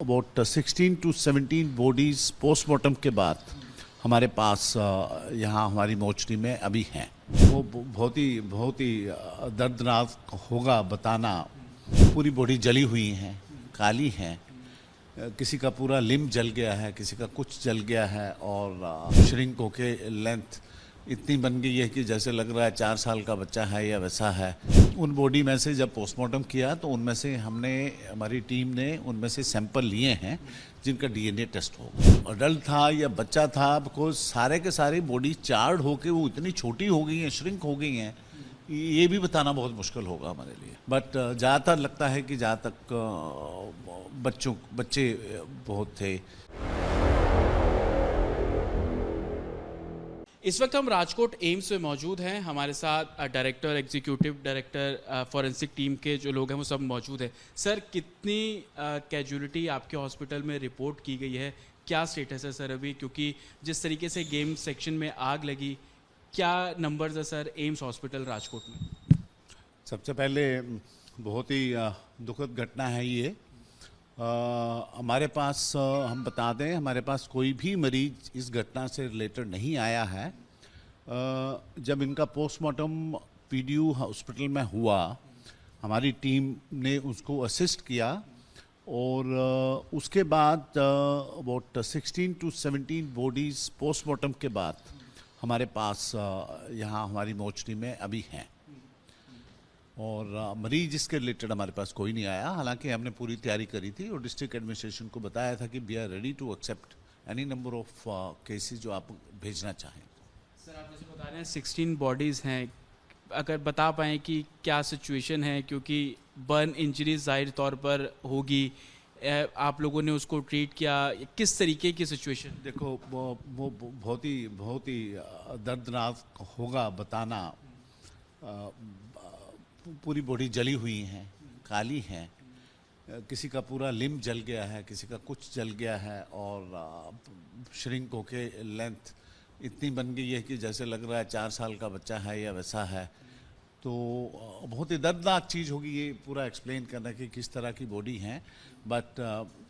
About 16 to 17 bodies postmortem के बाद हमारे पास यहाँ हमारी मोर्चरी में अभी हैं। वो बहुत ही दर्दनाक होगा बताना। पूरी बॉडी जली हुई हैं, काली हैं, किसी का पूरा लिम्ब जल गया है, किसी का कुछ जल गया है और श्रिंक होके लेंथ इतनी बन गई है कि जैसे लग रहा है 4 साल का बच्चा है या वैसा है। उन बॉडी में से जब पोस्टमार्टम किया तो उनमें से हमारी टीम ने उनमें से सैंपल लिए हैं जिनका डीएनए टेस्ट होगा। अडल्ट था या बच्चा था, बिकॉज सारे के सारे बॉडी चार्ड होके वो इतनी छोटी हो गई हैं, श्रिंक हो गई हैं, ये भी बताना बहुत मुश्किल होगा हमारे लिए। बट ज़्यादातर लगता है कि जहाँ तक बच्चे बहुत थे। इस वक्त हम राजकोट एम्स में मौजूद हैं। हमारे साथ director, executive director, forensic team के जो लोग हैं वो सब मौजूद हैं। सर, कितनी कैजुअलिटी आपके हॉस्पिटल में रिपोर्ट की गई है? क्या स्टेटस है सर अभी? क्योंकि जिस तरीके से गेम सेक्शन में आग लगी, क्या नंबर्स है सर एम्स हॉस्पिटल राजकोट में? सबसे पहले बहुत ही दुखद घटना है ये। हमारे पास हम बता दें, हमारे पास कोई भी मरीज इस घटना से रिलेटेड नहीं आया है। जब इनका पोस्टमार्टम पीडीयू हॉस्पिटल में हुआ, हमारी टीम ने उसको असिस्ट किया और उसके बाद अबाउट 16 to 17 बॉडीज़ पोस्टमार्टम के बाद हमारे पास यहाँ हमारी मोर्चरी में अभी हैं और मरीज इसके रिलेटेड हमारे पास कोई नहीं आया। हालांकि हमने पूरी तैयारी करी थी और डिस्ट्रिक्ट एडमिनिस्ट्रेशन को बताया था कि we are ready to accept any number of cases जो आप भेजना चाहें। सर, आप जैसे बता रहे हैं 16 बॉडीज़ हैं, अगर बता पाएँ कि क्या सिचुएशन है? क्योंकि बर्न इंजरीज ज़ाहिर तौर पर होगी, आप लोगों ने उसको ट्रीट किया, किस तरीके की सिचुएशन? देखो, वो बहुत ही दर्दनाक होगा बताना। पूरी बॉडी जली हुई हैं, काली हैं, किसी का पूरा लिम्ब जल गया है, किसी का कुछ जल गया है और श्रिंक होके लेंथ इतनी बन गई है कि जैसे लग रहा है 4 साल का बच्चा है या वैसा है। तो बहुत ही दर्दनाक चीज़ होगी ये पूरा एक्सप्लेन करना कि किस तरह की बॉडी हैं। बट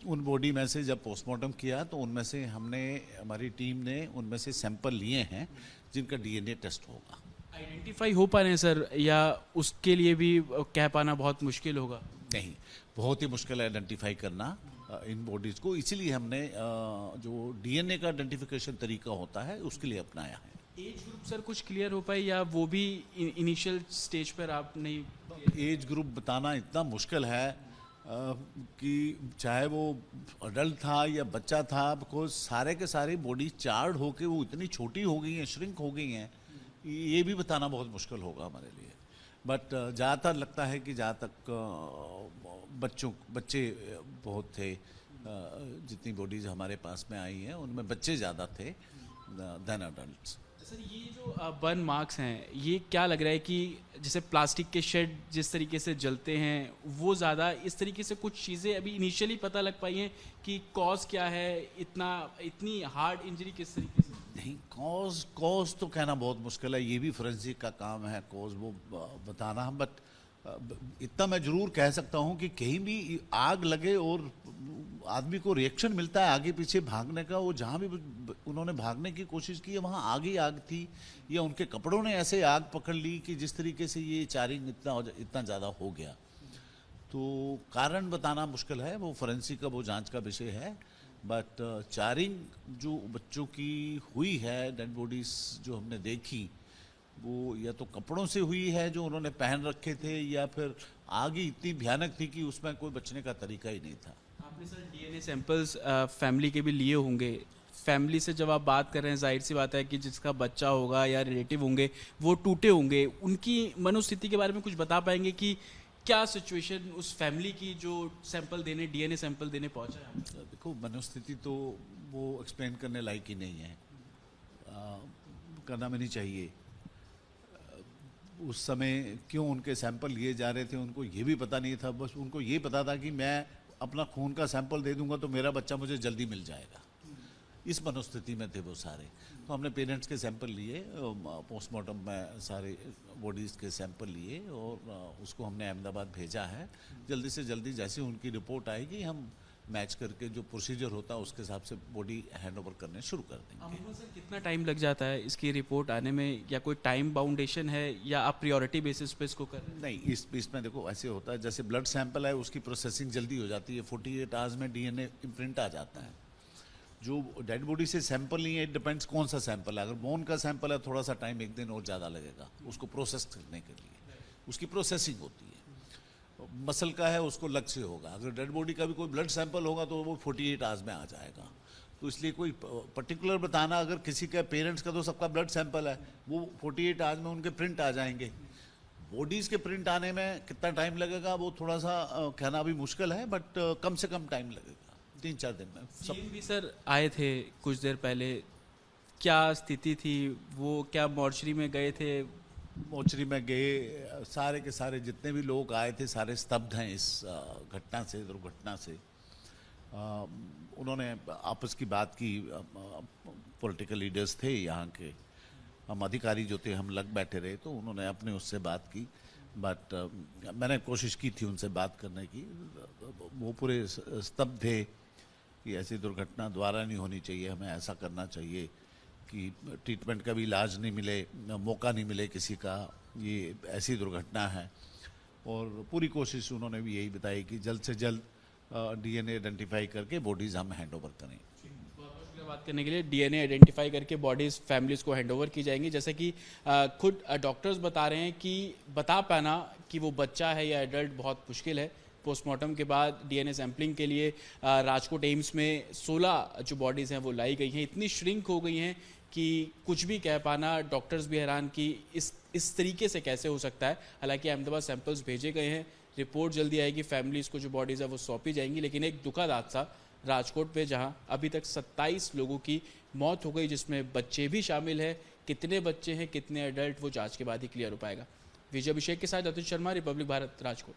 उन बॉडी में से जब पोस्टमार्टम किया तो उनमें से हमारी टीम ने उनमें से सैंपल लिए हैं जिनका डीएनए टेस्ट होगा। आइडेंटिफाई हो पा रहे हैं सर, या उसके लिए भी कह पाना बहुत मुश्किल होगा? नहीं, बहुत ही मुश्किल है आइडेंटिफाई करना इन बॉडीज़ को, इसीलिए हमने जो डीएनए का आइडेंटिफिकेशन तरीका होता है उसके लिए अपनाया है। एज ग्रुप सर कुछ क्लियर हो पाए या वो भी इनिशियल स्टेज पर आप नहीं? एज ग्रुप बताना इतना मुश्किल है कि चाहे वो अडल्ट था या बच्चा था, बिकॉज सारे के सारे बॉडी चार्ड होके वो इतनी छोटी हो गई हैं, श्रिंक हो गई हैं, ये भी बताना बहुत मुश्किल होगा हमारे लिए। बट ज़्यादातर लगता है कि जहाँ तक बच्चे बहुत थे, जितनी बॉडीज़ हमारे पास में आई हैं उनमें बच्चे ज़्यादा थे देन अडल्ट्स। सर, ये जो बर्न मार्क्स हैं, ये क्या लग रहा है कि जैसे प्लास्टिक के शेड जिस तरीके से जलते हैं वो ज़्यादा इस तरीके से कुछ चीज़ें अभी इनिशियली पता लग पाई हैं कि कॉज क्या है? इतनी हार्ड इंजरी किस तरीके से? नहीं, कॉज तो कहना बहुत मुश्किल है, ये भी फोरेंसिक का काम है कॉज वो बताना। बट इतना मैं ज़रूर कह सकता हूँ कि कहीं भी आग लगे और आदमी को रिएक्शन मिलता है आगे पीछे भागने का, वो जहाँ भी उन्होंने भागने की कोशिश की है वहाँ आग ही आग थी, या उनके कपड़ों ने ऐसे आग पकड़ ली कि जिस तरीके से ये चारिंग इतना ज़्यादा हो गया। तो कारण बताना मुश्किल है, वो फोरेंसिक का वो जांच का विषय है। बट चारिंग जो बच्चों की हुई है, डेड बॉडीज जो हमने देखी, वो या तो कपड़ों से हुई है जो उन्होंने पहन रखे थे, या फिर आग ही इतनी भयानक थी कि उसमें कोई बचने का तरीका ही नहीं था। आपने सर डीएनए सैंपल्स फैमिली के भी लिए होंगे। फैमिली से जब आप बात कर रहे हैं, जाहिर सी बात है कि जिसका बच्चा होगा या रिलेटिव होंगे वो टूटे होंगे, उनकी मनोस्थिति के बारे में कुछ बता पाएंगे कि क्या सिचुएशन उस फैमिली की जो सैंपल देने, डीएनए सैंपल देने पहुंचा है? देखो, मनोस्थिति तो वो एक्सप्लेन करने लायक ही नहीं है, करना भी नहीं चाहिए। उस समय क्यों उनके सैंपल लिए जा रहे थे उनको ये भी पता नहीं था। बस उनको ये पता था कि मैं अपना खून का सैंपल दे दूंगा तो मेरा बच्चा मुझे जल्दी मिल जाएगा। इस मनोस्थिति में थे वो सारे। तो हमने पेरेंट्स के सैंपल लिए, पोस्टमार्टम में सारे बॉडीज़ के सैंपल लिए और उसको हमने अहमदाबाद भेजा है। जल्दी से जल्दी जैसे उनकी रिपोर्ट आएगी हम मैच करके जो प्रोसीजर होता है उसके हिसाब से बॉडी हैंड ओवर करने शुरू कर देंगे। अमूमन सर कितना टाइम लग जाता है इसकी रिपोर्ट आने में, या कोई टाइम बाउंडेशन है, या आप प्रायोरिटी बेसिस पे इसको कर रहे हैं? नहीं, इसमें देखो ऐसे होता है, जैसे ब्लड सैंपल है उसकी प्रोसेसिंग जल्दी हो जाती है, 48 आवर्स में डीएनए इम्प्रिंट आ जाता है। जो डेड बॉडी से सैंपल नहीं है, इट डिपेंड्स कौन सा सैंपल है। अगर बोन का सैंपल है थोड़ा सा टाइम 1 दिन और ज़्यादा लगेगा उसको प्रोसेस करने के लिए, उसकी प्रोसेसिंग होती है। मसल का है उसको अलग से होगा। अगर डेड बॉडी का भी कोई ब्लड सैंपल होगा तो वो 48 आवर्स में आ जाएगा। तो इसलिए कोई पर्टिकुलर बताना, अगर किसी का पेरेंट्स का तो सबका ब्लड सैंपल है, वो 48 आवर्स में उनके प्रिंट आ जाएंगे। बॉडीज़ के प्रिंट आने में कितना टाइम लगेगा वो थोड़ा सा कहना भी मुश्किल है, बट कम से कम टाइम लगेगा, 3-4 दिन में सब। सीएम भी सर आए थे कुछ देर पहले, क्या स्थिति थी वो? क्या मॉर्चरी में गए थे? मोचरी में गए, सारे के सारे जितने भी लोग आए थे सारे स्तब्ध हैं इस घटना से, दुर्घटना से। उन्होंने आपस की बात की, पॉलिटिकल लीडर्स थे यहाँ के, हम अधिकारी जो थे हम लग बैठे रहे, तो उन्होंने अपने उससे बात की। बट मैंने कोशिश की थी उनसे बात करने की, वो पूरे स्तब्ध थे कि ऐसी दुर्घटना दोबारा नहीं होनी चाहिए, हमें ऐसा करना चाहिए कि ट्रीटमेंट का भी इलाज नहीं मिले, मौका नहीं मिले किसी का, ये ऐसी दुर्घटना है। और पूरी कोशिश उन्होंने भी यही बताई कि जल्द से जल्द डीएनए आइडेंटिफाई करके बॉडीज़ हम हैंड ओवर करें। बात करने के लिए डीएनए आइडेंटिफाई करके बॉडीज फैमिलीज को हैंडओवर की जाएंगी। जैसे कि खुद डॉक्टर्स बता रहे हैं कि बता पाना कि वो बच्चा है या एडल्ट बहुत मुश्किल है। पोस्टमार्टम के बाद डीएनए सैंपलिंग के लिए राजकोट एम्स में 16 जो बॉडीज़ हैं वो लाई गई हैं। इतनी श्रिंक हो गई हैं कि कुछ भी कह पाना, डॉक्टर्स भी हैरान कि इस तरीके से कैसे हो सकता है। हालांकि अहमदाबाद सैंपल्स भेजे गए हैं, रिपोर्ट जल्दी आएगी, फैमिलीज़ को जो बॉडीज़ है वो सौंपी जाएंगी। लेकिन एक दुखद हादसा राजकोट पे, जहां अभी तक 27 लोगों की मौत हो गई, जिसमें बच्चे भी शामिल है। कितने बच्चे हैं, कितने एडल्ट, वो जांच के बाद ही क्लियर हो पाएगा। विजय अभिषेक के साथ अतुल शर्मा, रिपब्लिक भारत, राजकोट।